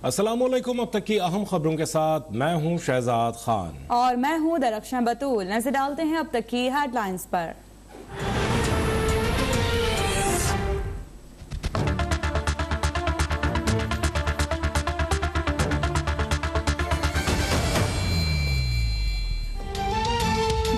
अस्सलामुअलैकुम। अब तक की अहम खबरों के साथ मैं हूं शहजाद खान और मैं हूं दरख्शां बतूल। नजर डालते हैं अब तक की हेडलाइंस पर।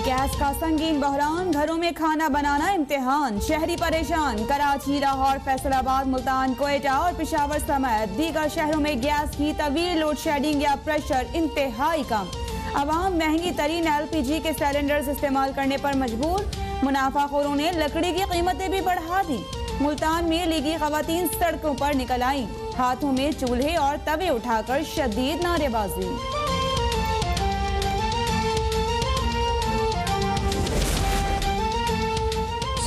गैस का संगीन बहरान, घरों में खाना बनाना इम्तिहान, शहरी परेशान। कराची, लाहौर, फैसलाबाद, मुल्तान, कोयटा और पेशावर समेत दीगर शहरों में गैस की तवील लोड शेडिंग या प्रेशर इंतहाई कम। अवाम महंगी तरीन LPG के सिलेंडर्स इस्तेमाल करने पर मजबूर। मुनाफाखोरों ने लकड़ी की कीमतें भी बढ़ा दी। मुल्तान में लीगी खवातीन सड़कों पर निकल आई, हाथों में चूल्हे और तवे उठाकर शदीद नारेबाजी।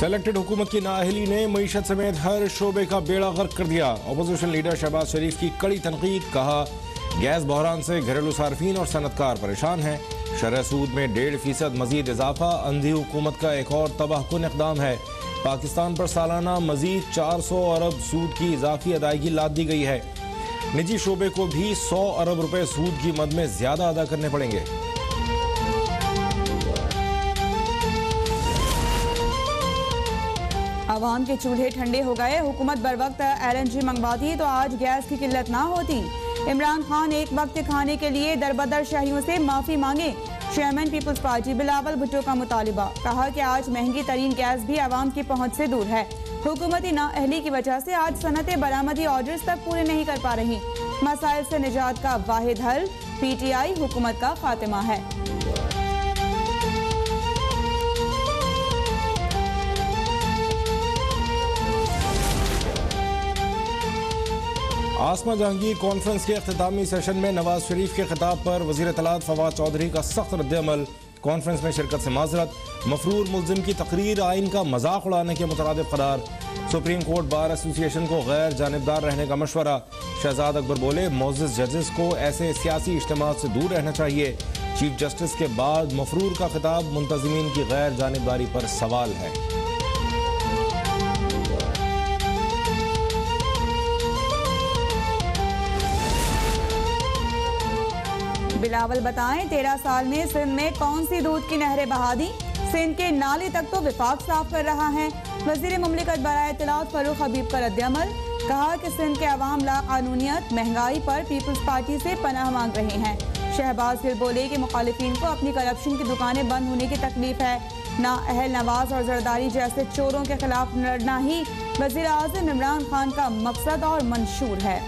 सेलेक्टेड हुकूमत की नाअहली ने मईशत समेत हर शोबे का बेड़ा गर्क कर दिया। अपोजिशन लीडर शहबाज शरीफ की कड़ी तनकीद, कहा गैस बहरान से घरेलू सार्फिन और सनतकार परेशान हैं। शरह सूद में 1.5% मजीद इजाफा अंधी हुकूमत का एक और तबाहकुन इक़दाम है। पाकिस्तान पर सालाना मजीद 400 अरब सूद की इजाफी अदायगी लाद दी गई है। निजी शोबे को भी 100 अरब रुपए सूद की मद में ज्यादा अदा करने पड़ेंगे। अवाम के चूल्हे ठंडे हो गए। हुकूमत बर वक्त LNG मंगवाती तो आज गैस की किल्लत ना होती। इमरान खान एक वक्त खाने के लिए दरबदर शहरियों से माफी मांगे। चेयरमैन पीपल्स पार्टी बिलावल भुट्टो का मुतालिबा, कहा कि आज महंगी तरीन गैस भी अवाम की पहुंच से दूर है। हुकूमती नाअहली की वजह से आज सनतें बरामदी ऑर्डर्स तक पूरे नहीं कर पा रही। मसाइल से निजात का वाहिद हल PTI हुकूमत का खात्मा है। आसमा जहांगीर कॉन्फ्रेंस के अख्तामी सेशन में नवाज शरीफ के खिताब पर वज़ीर इत्तलात फवाद चौधरी का सख्त रद्द-ए-अमल। कॉन्फ्रेंस में शिरकत से माजरत। मफरूर मुल्जिम की तकरीर आइन का मजाक उड़ाने के मुतरादिफ करार। सुप्रीम कोर्ट बार एसोसिएशन को गैर जानिबदार रहने का मशवरा। शहजाद अकबर बोले मोअज़्ज़िज़ जजेस को ऐसे सियासी इज्तिमात से दूर रहना चाहिए। चीफ जस्टिस के बाद मफरूर का खिताब मुंतज़िमीन की गैर जानिबदारी पर सवाल है। बिलावल बताएं, 13 साल में सिंध में कौन सी दूध की नहरें बहा दी? सिंध के नाले तक तो विफाक साफ कर रहा है। वजीर मुमलिकत बराए इत्तलात फरूख हबीब का रद्द-ए-अमल, कहा कि सिंध के अवाम लाकानूनियत महंगाई पर पीपल्स पार्टी से पनाह मांग रहे हैं। शहबाज गिल बोले कि मुखालिफिन को अपनी करप्शन की दुकानें बंद होने की तकलीफ है। नाअहल नवाज और जरदारी जैसे चोरों के खिलाफ लड़ना ही वजीर आज़म इमरान खान का मकसद और मंशूर है।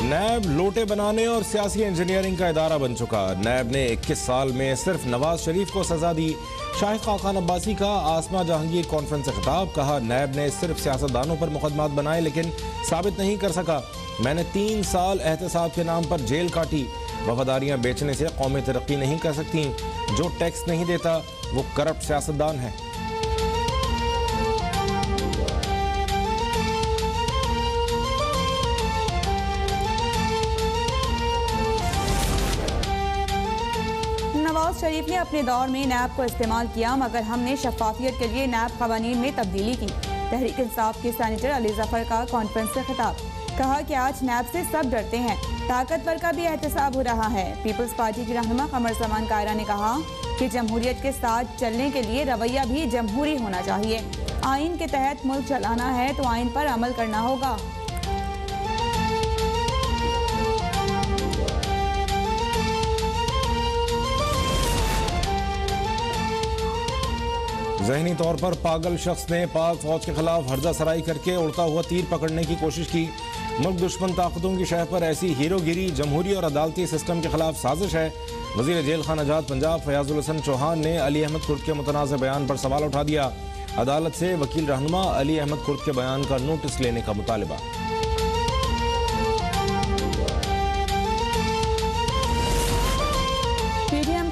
नैब लोटे बनाने और सियासी इंजीनियरिंग का इदारा बन चुका। नैब ने 21 साल में सिर्फ नवाज शरीफ को सजा दी। शाहिद खाकान अब्बासी का आसमा जहांगीर कॉन्फ्रेंस से खिताब, कहा नैब ने सिर्फ सियासतदानों पर मुकदमात बनाए लेकिन साबित नहीं कर सका। मैंने 3 साल एहतसाब के नाम पर जेल काटी। वफादारियां बेचने से कौमें तरक्की नहीं कर सकती। जो टैक्स नहीं देता वो करप्ट सियासतदान है। नवाज शरीफ ने अपने दौर में नैब को इस्तेमाल किया, मगर हमने शफाफियत के लिए नैब कवानीन में तब्दीली की। तहरीक इंसाफ के सेनेटर अली जफर का कॉन्फ्रेंस से खिताब, कहा कि आज नैब से सब डरते हैं। ताकतवर का भी एहतसाब हो रहा है। पीपल्स पार्टी की रहनुमा कमर जमान कायरा ने कहा कि जमहूरियत के साथ चलने के लिए रवैया भी जमहूरी होना चाहिए। आइन के तहत मुल्क चलाना है तो आइन पर अमल करना होगा। ज़हनी तौर पर पागल शख्स ने पाक फौज के खिलाफ हर्जा सराई करके उड़ता हुआ तीर पकड़ने की कोशिश की। मुल्क दुश्मन ताकतों की शह पर ऐसी हीरोगिरी जमहूरी और अदालती सिस्टम के खिलाफ साजिश है। वजीर जेल खाना जात पंजाब फयाजुल हसन चौहान ने अली अहमद कुर्द के मुतनाज़ बयान पर सवाल उठा दिया। अदालत से वकील रहनुमा अली अहमद कुर्द के बयान का नोटिस लेने का मुतालिबा।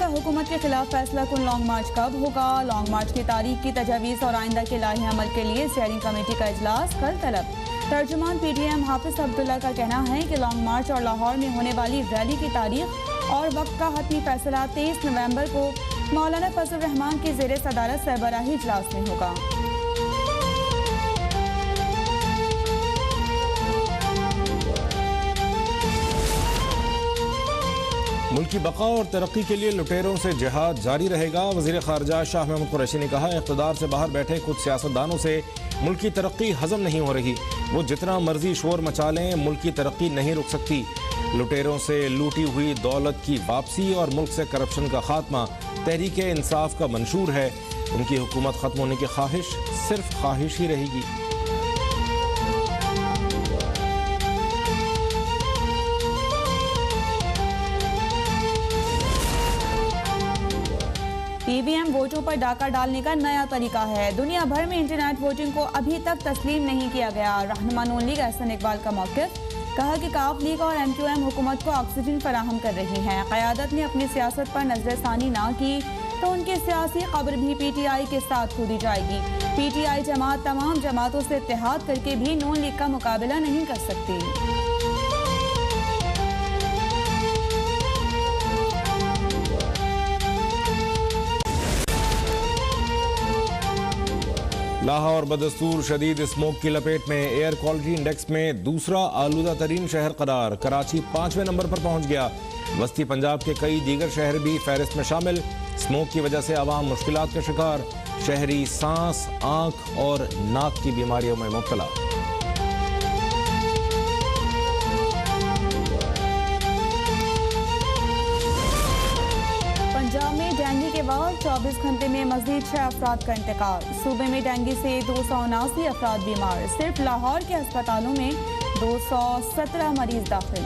हुकूमत के खिलाफ फैसला कुन लॉन्ग मार्च कब होगा? लॉन्ग मार्च की तारीख की तजावीज़ और आइंदा के लाहे अमल के लिए स्टीयरिंग कमेटी का इजलास कल तलब। तर्जुमान PTM हाफिज अब्दुल्ला का कहना है कि लॉन्ग मार्च और लाहौर में होने वाली रैली की तारीख और वक्त का हतमी फैसला 23 नवंबर को मौलाना फजल रहमान की ज़ेरे सदारत सरबराही इजलास में होगा। मुल्की बका और तरक्की के लिए लुटेरों से जिहाद जारी रहेगा। वज़ीर ख़ारजा शाह महमूद कुरैशी ने कहा, इक़्तिदार से बाहर बैठे कुछ सियासतदानों से मुल्क की तरक्की हजम नहीं हो रही। वो जितना मर्जी शोर मचा लें, मुल्क की तरक्की नहीं रुक सकती। लुटेरों से लूटी हुई दौलत की वापसी और मुल्क से करप्शन का खात्मा तहरीक इंसाफ का मंशूर है। उनकी हुकूमत ख़त्म होने की ख्वाहिश सिर्फ ख्वाहिश ही रहेगी। ईवीएम वोटों पर डाका डालने का नया तरीका है। दुनिया भर में इंटरनेट वोटिंग को अभी तक तस्लीम नहीं किया गया। रहनुमा नून लीग एहसन इकबाल का मौक़िफ़, कहा कि काफ लीग और MQM हुकूमत को ऑक्सीजन फराहम कर रही हैं। क़यादत ने अपनी सियासत पर नजरसानी ना की तो उनकी सियासी खबर भी PTI के साथ खोदी जाएगी। PTI जमात तमाम जमातों से इत्तेहाद करके भी नून लीग का मुकाबला नहीं कर सकती। लाहौर बदस्तूर शदीद स्मोक की लपेट में, एयर क्वालिटी इंडेक्स में दूसरा आलूदा तरीन शहर करार। कराची 5वें नंबर पर पहुंच गया। वस्ती पंजाब के कई दीगर शहर भी फहरिस्त में शामिल। स्मोक की वजह से आवाम मुश्किलात का शिकार। शहरी सांस, आंख और नाक की बीमारियों में मुब्तला। पंजाब में डेंगू के बाद 24 घंटे में मज़ीद 6 अफराद का इंतकाल। सूबे में डेंगू से 279 अफराद बीमार। सिर्फ लाहौर के अस्पतालों में 217 मरीज दाखिल।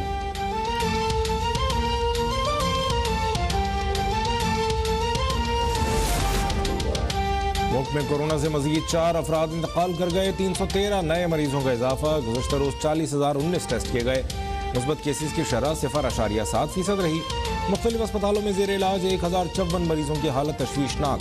मुल्क में कोरोना से मजीद 4 अफराद इंतकाल कर गए। 313 नए मरीजों का इजाफा। गुज़श्ता रोज 40,019 टेस्ट किए गए। मुस्बत केसेस की शरह 0.7% रही। मुख्तलिफ अस्पतालों में ज़ेर इलाज 1054 मरीजों की हालत तशवीशनाक।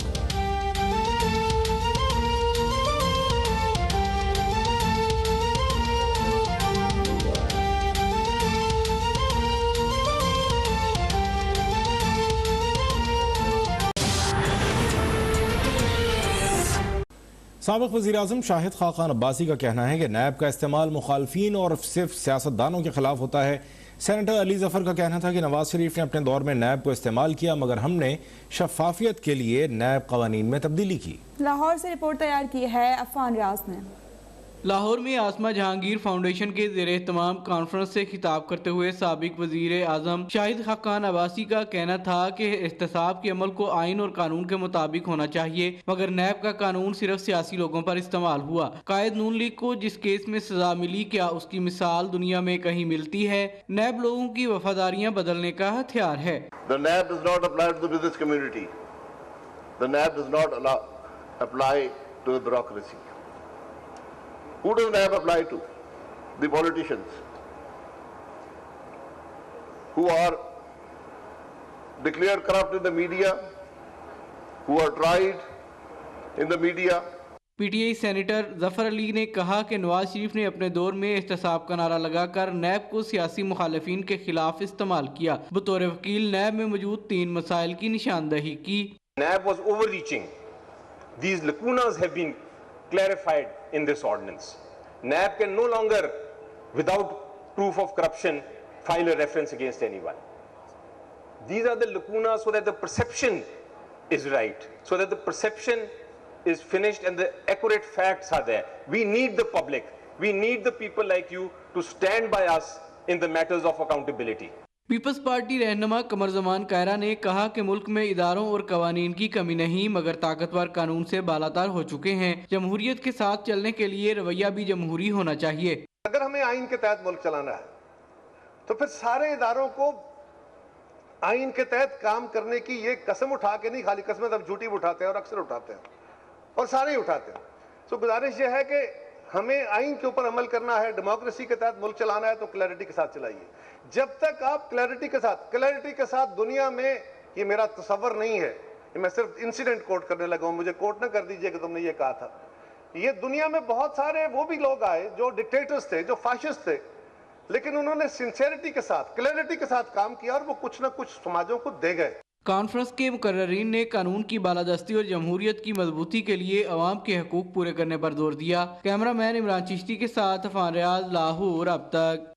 साबिक़ वज़ीर-ए-आज़म शाहिद खाकान अब्बासी का कहना है कि नैब का इस्तेमाल मुखालफीन और सिर्फ सियासतदानों के खिलाफ होता है। सेनेटर अली ज़फ़र का कहना था कि नवाज शरीफ ने अपने दौर में नैब को इस्तेमाल किया, मगर हमने शफाफियत के लिए नैब क़वानीन में तब्दीली की। लाहौर से रिपोर्ट तैयार की है अफ़ान रियाज ने। लाहौर में आसमा जहांगीर फाउंडेशन के ज़ेरे एहतमाम कॉन्फ्रेंस से खिताब करते हुए साबिक़ वज़ीर आज़म शाहिद खाकान अब्बासी का कहना था कि एहतसाब के अमल को आइन और कानून के मुताबिक होना चाहिए, मगर नैब का कानून सिर्फ सियासी लोगों पर इस्तेमाल हुआ। कायद नून लीग को जिस केस में सजा मिली, क्या उसकी मिसाल दुनिया में कहीं मिलती है? नैब लोगों की वफादारियाँ बदलने का हथियार है। The NAB does not apply to the business community. The NAB does not apply to the bureaucracy. Who does NAB apply to? The politicians who are declared corrupt in the media, who are tried in the media. PTI senator Zafar Ali ने कहा कि नवाज शरीफ ने अपने दौर में एहतसाब का नारा लगाकर नैब को सियासी मुखालिफिन के खिलाफ इस्तेमाल किया। बतौर वकील नैब में मौजूद 3 मसाइल की निशानदही की। NAB was overreaching. These lacunas have been clarified in this ordinance. NAB can no longer, without proof of corruption, file a reference against anyone. These are the lacunas so that the perception is right, so that the perception is finished and the accurate facts are there. We need the public, we need the people like you to stand by us in the matters of accountability. People's Party रहनुमा कमर जमान कायरा ने कहा कि मुल्क में इदारों और कवानीन की कमी नहीं, मगर ताकतवर कानून से बालातर हो चुके हैं। जमहूरियत के साथ चलने के लिए रवैया भी जमहूरी होना चाहिए। अगर हमें आइन के तहत मुल्क चलाना है तो फिर सारे इदारों को आइन के तहत काम करने की ये कसम उठा के नहीं, खाली कसमें तब झूठी उठाते हैं और अक्सर उठाते हैं और सारे ही उठाते हैं। तो गुजारिश ये है कि हमें आइन के ऊपर अमल करना है, डेमोक्रेसी के तहत मुल्क चलाना है तो क्लैरिटी के साथ चलाइए। जब तक आप क्लैरिटी के साथ दुनिया में, ये मेरा तसव्वुर नहीं है, मैं सिर्फ इंसिडेंट कोट करने लगा हूं, मुझे कोट ना कर दीजिए कि तुमने ये कहा था। ये दुनिया में बहुत सारे वो भी लोग आए जो डिक्टेटर्स थे, जो फाशिस्ट थे, लेकिन उन्होंने सिंसेरिटी के साथ, क्लैरिटी के साथ काम किया और वो कुछ ना कुछ समाजों को दे गए। कॉन्फ्रेंस के मुकर्ररीन ने कानून की बालादस्ती और जमहूरियत की मजबूती के लिए अवाम के हकूक पूरे करने पर जोर दिया। कैमरा मैन इमरान चिश्ती के साथ अफ़ान रियाज, लाहौर अब तक।